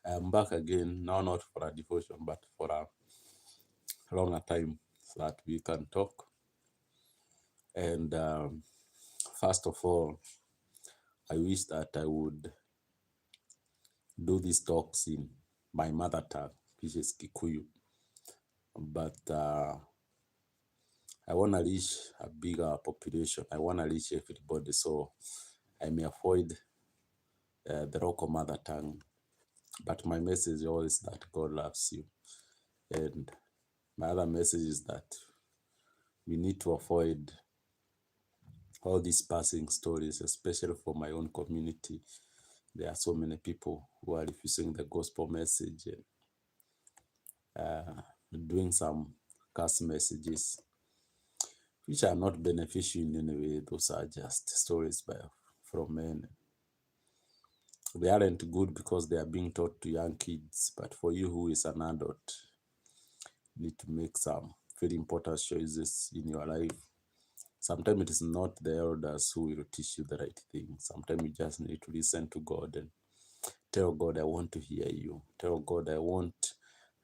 I'm back again, now not for a devotion, but for a longer time so that we can talk. And first of all, I wish that I would do these talks in my mother tongue, which is Kikuyu. But I want to reach a bigger population. I want to reach everybody, so I may avoid the local mother tongue. But my message is always that God loves you. And my other message is that we need to avoid all these passing stories, especially for my own community. There are so many people who are refusing the gospel message and doing some curse messages, which are not beneficial in any way. Those are just stories from men. They aren't good because they are being taught to young kids. But for you who is an adult, you need to make some very important choices in your life. Sometimes it is not the elders who will teach you the right thing. Sometimes you just need to listen to God and tell God, I want to hear you. Tell God, I want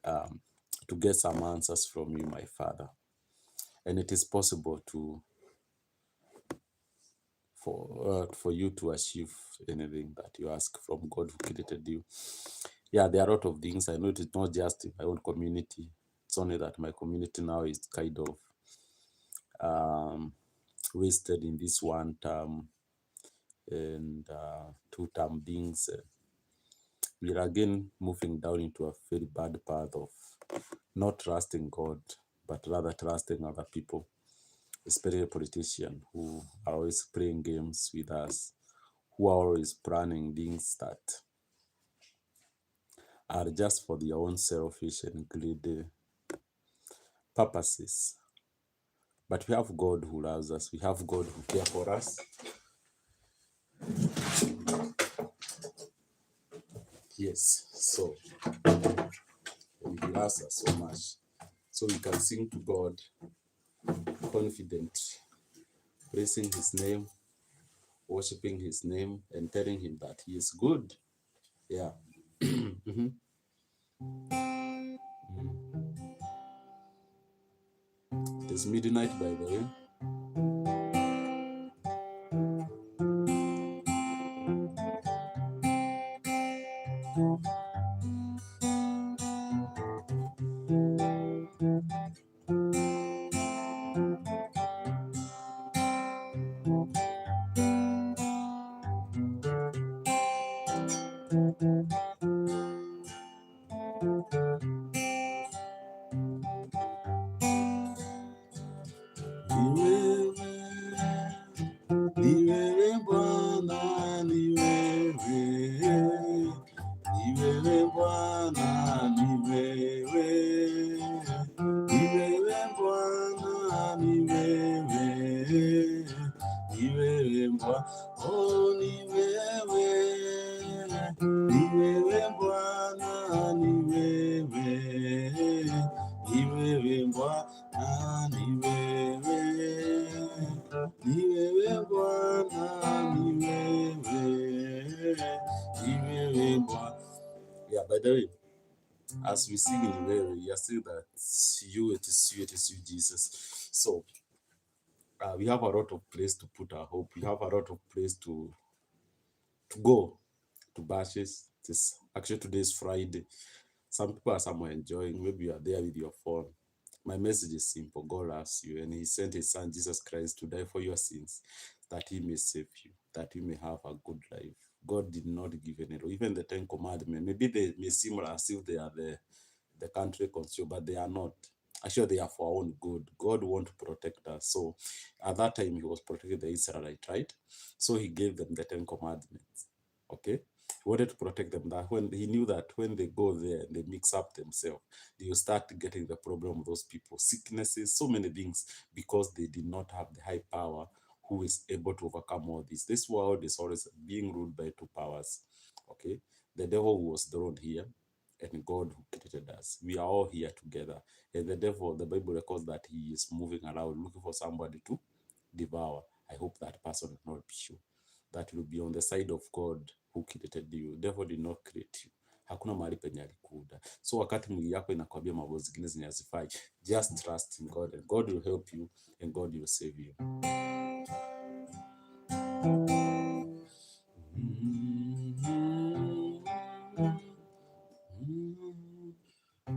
to get some answers from you, my Father. And it is possible for you to achieve anything that you ask from God who created you. Yeah, there are a lot of things. I know it is not just in my own community. It's only that my community now is kind of wasted in this one term and two-term things. We are again moving down into a very bad path of not trusting God, but rather trusting other people, especially politicians who are always playing games with us, who are always planning things that are just for their own selfish and greedy purposes. But we have God who loves us. We have God who cares for us. Yes, so He loves us so much. So we can sing to God confident, praising His name, worshiping His name, and telling Him that He is good. Yeah. Mhm. It is midnight, by the way. Ni wewe Bwana, ni wewe, ni wewe Bwana, ni wewe, ni wewe Bwana, ni wewe, ni wewe Bwana, oh ni wewe, ni wewe Bwana, ni wewe, ni wewe Bwana, ni wewe. Ni wewe Bwana, ni wewe, ni wewe Bwana. Yeah, by the way, as we sing in wewe, you are saying that it is you, Jesus. So we have a lot of place to put our hope. We have a lot of place to go to bashes. Actually today is Friday. Some people are somewhere enjoying. Maybe you are there with your phone. My message is simple. God loves you, and He sent His Son Jesus Christ to die for your sins, that He may save you, that you may have a good life. God did not give any law. Even the 10 Commandments, maybe they may seem as if they are the country constitution, but they are not. Actually, they are for our own good. God wants to protect us. So at that time, He was protecting the Israelites, right? So He gave them the 10 Commandments. Okay? He wanted to protect them, that when He knew that when they go there and they mix up themselves, they will start getting the problem of those people, sicknesses, so many things, because they did not have the high power who is able to overcome all this. This world is always being ruled by two powers. Okay, the devil who was thrown here, and God who created us. We are all here together. And the devil, the Bible records that he is moving around looking for somebody to devour. I hope that person will not be you. That will be on the side of God who created you. The devil did not create you. hakuna mahali penye alikuda. So wakati mwili yako inakwambia mambo zingine zenye hazifai, just trust in God and God will help you and God will save you.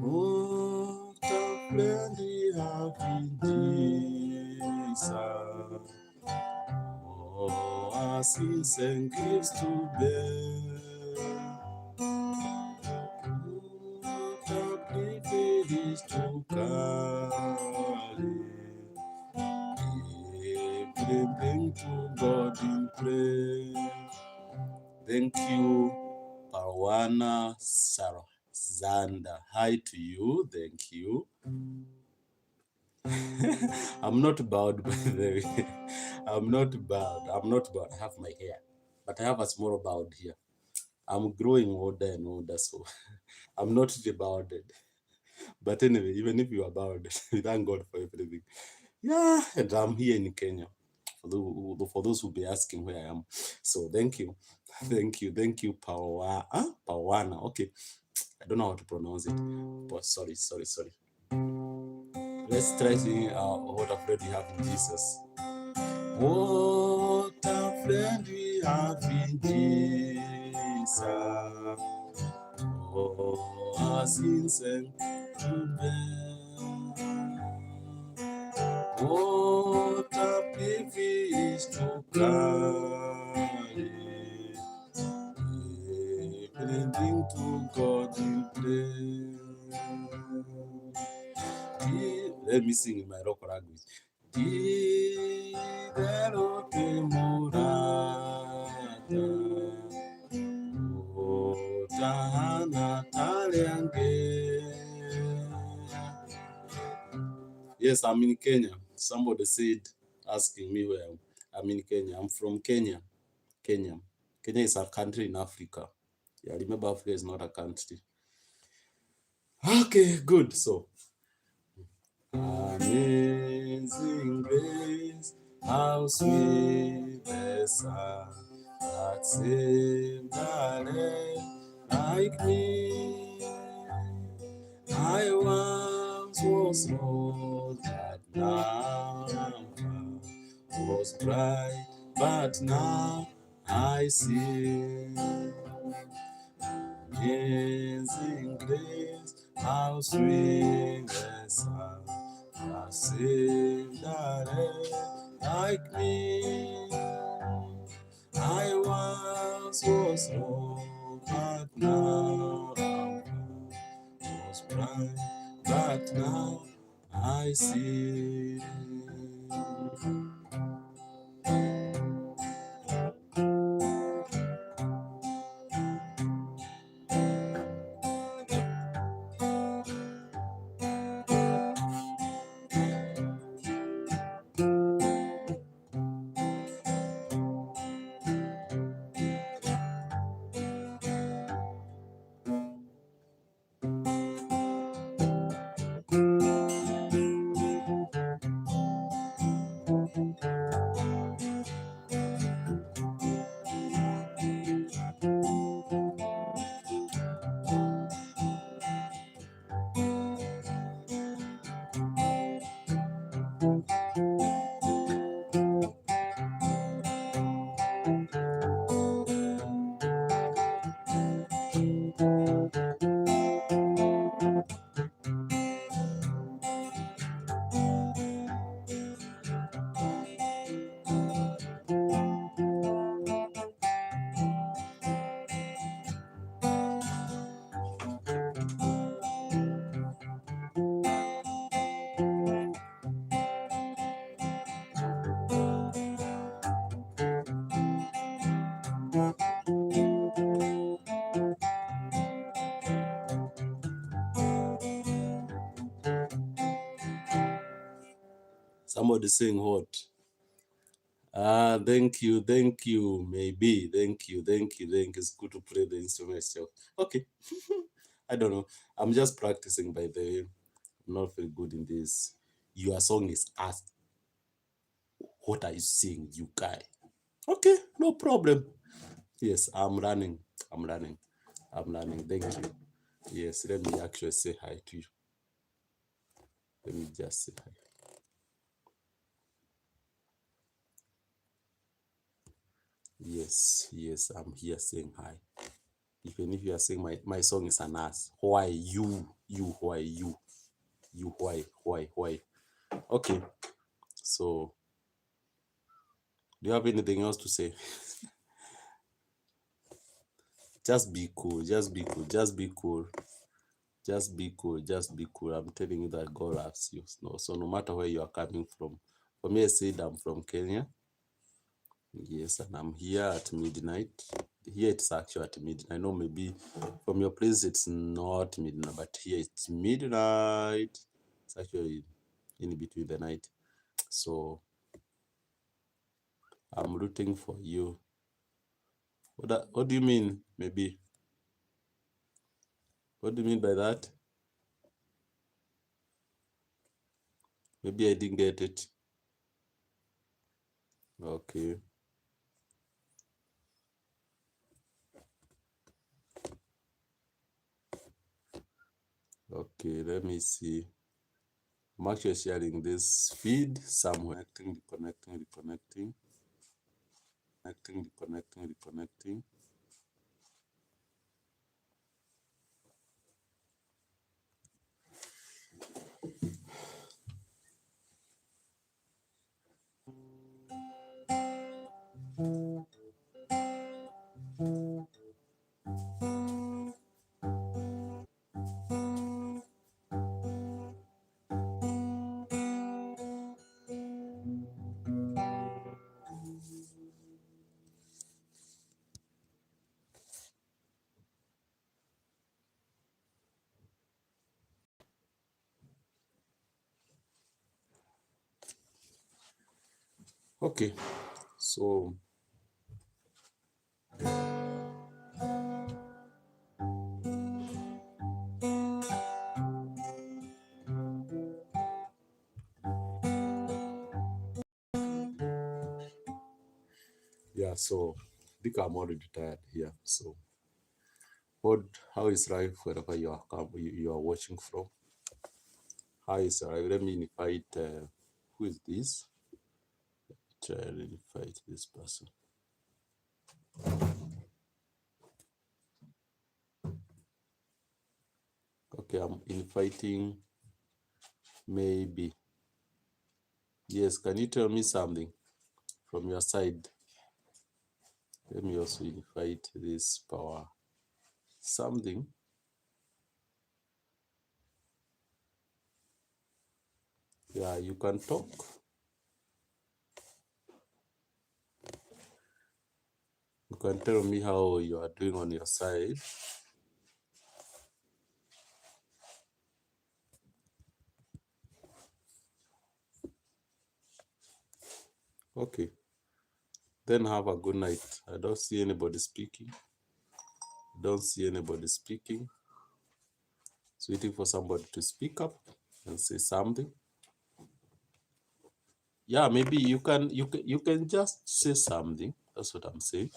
Oh, the friend we have in Jesus. Oh, our sins and griefs to bear. Oh, the privilege to carry. Everything to God in prayer. Thank you, Parwana Sarah Zanda. Hi to you. Thank you. I'm not bowed, by the way. I'm not bowed. I have my hair, but I have a small bowed here. I'm growing older and older, so I'm not bowed. But anyway, even if you are bowed, we thank God for everything. Yeah, and I'm here in Kenya. For those who be asking where I am. So thank you. Thank you, Pawana. Okay. I don't know how to pronounce it. But sorry. Let's try singing what a friend we have in Jesus. What a friend we have in Jesus. Oh, our sins and to bear. What a privilege to carry everything to God in prayer. Let me sing in my local language. Diderote murata, otahana taliange. Yes, I'm in Kenya. Somebody said, asking me where I'm in Kenya. I'm from Kenya. Kenya is a country in Africa. Yeah, remember Africa is not a country. Okay, good. So, amazing grace, how sweet the sound that saved a wretch like me. I once was lost, but now I'm found. Was bright, but now I see. Amazing grace, how sweet the sound that saved a wretch like me. I once was lost, but now I'm found. Was blind, but now I see. Somebody saying what? Thank you. Maybe. Thank you. It's good to play the instrument yourself. Okay. I don't know. I'm just practicing, by the way. I'm not very good in this. Your song is asked. What are you singing, you guy? Okay, no problem. Yes, I'm running. I'm learning. Thank you. Yes, let me actually say hi to you. Let me just say hi. Yes, I'm here saying hi. Even if you are saying my song is an ass, why you? Why you? Why? Okay, so do you have anything else to say? Just be cool. Just be cool. Just be cool. Just be cool. Just be cool. I'm telling you that God loves you. So no matter where you are coming from. For me, I said I'm from Kenya. Yes, and I'm here at midnight. Here it's actually at midnight. I know maybe from your place it's not midnight, but here it's midnight. It's actually in between the night. So I'm rooting for you. What do you mean, maybe? What do you mean by that? Maybe I didn't get it. Okay. Okay, let me see. I'm actually sharing this feed somewhere. Reconnecting. Okay, so yeah, so I think I'm already tired here. So how is life wherever you are watching from? How is life? Let me invite who is this? Try to invite this person. Okay, I'm inviting maybe. Yes, can you tell me something from your side? Let me also invite this power. Something. Yeah, you can talk. You can tell me how you are doing on your side. Okay. Then have a good night. I don't see anybody speaking. So waiting for somebody to speak up and say something. Yeah, maybe you can just say something. That's what I'm saying.